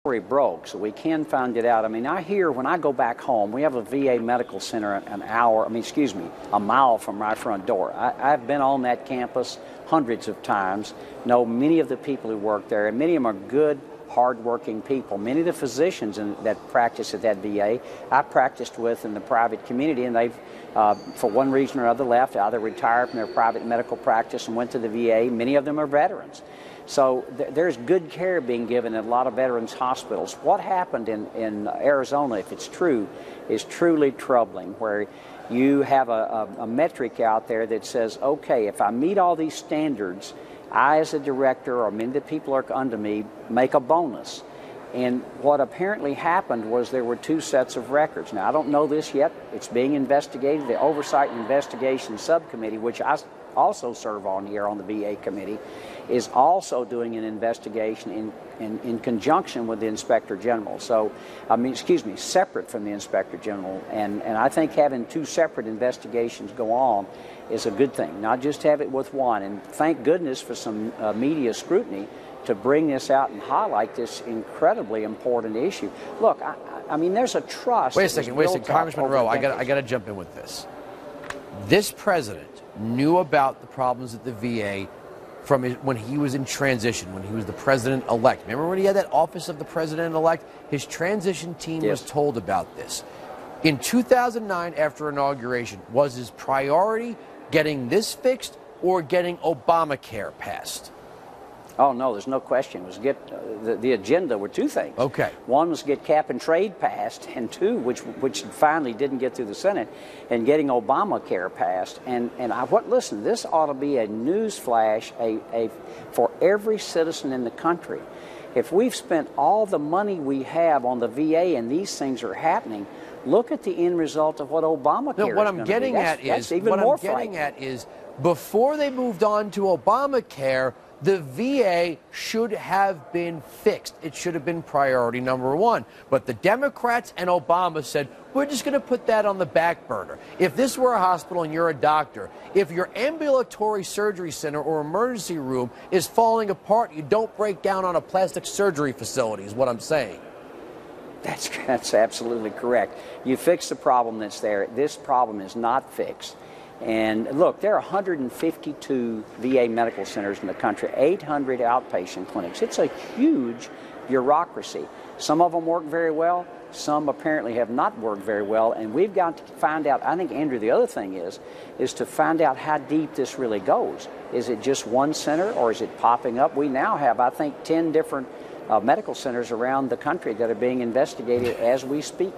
story broke, so we can find it out. I mean, I hear when I go back home, we have a VA medical center a mile from my front door. I've been on that campus hundreds of times, know many of the people who work there, and many of them are good, hard-working people. Many of the physicians that practice at that VA, I practiced with in the private community, and they've, for one reason or other, left, either retired from their private medical practice and went to the VA. Many of them are veterans. So there's good care being given at a lot of veterans hospitals. What happened in Arizona, if it's true, is truly troubling, where you have a metric out there that says, okay, if I meet all these standards, I as a director or many of the people who are under me make a bonus. And what apparently happened was there were two sets of records. Now, I don't know this yet. It's being investigated. The Oversight and Investigation Subcommittee, which I also serve on here on the VA committee, is also doing an investigation in conjunction with the Inspector General. So, separate from the Inspector General. And I think having two separate investigations go on is a good thing, not just have it with one. And thank goodness for some media scrutiny to bring this out and highlight this incredibly important issue. Look, I mean, there's a trust. Wait a second, Congressman Rowe, I got to jump in with this. This president knew about the problems at the VA from when he was in transition, when he was the president-elect. Remember when he had that office of the president-elect? His transition team was told about this. In 2009, after inauguration, was his priority getting this fixed or getting Obamacare passed? Oh, no, there's no question. It was the agenda were two things. Okay. One was get cap and trade passed, and two, which finally didn't get through the Senate, and getting Obamacare passed. Listen, this ought to be a news flash for every citizen in the country. If we've spent all the money we have on the VA and these things are happening, look at the end result of what Obamacare is. What I'm getting at is before they moved on to Obamacare, the VA should have been fixed. It should have been priority number one. But the Democrats and Obama said, we're just going to put that on the back burner. If this were a hospital and you're a doctor, if your ambulatory surgery center or emergency room is falling apart, you don't break down on a plastic surgery facility, is what I'm saying. That's absolutely correct. You fix the problem that's there. This problem is not fixed. And look, there are 152 VA medical centers in the country, 800 outpatient clinics. It's a huge bureaucracy. Some of them work very well. Some apparently have not worked very well. And we've got to find out, I think, Andrew, the other thing is to find out how deep this really goes. Is it just one center or is it popping up? We now have, I think, 10 different medical centers around the country that are being investigated as we speak.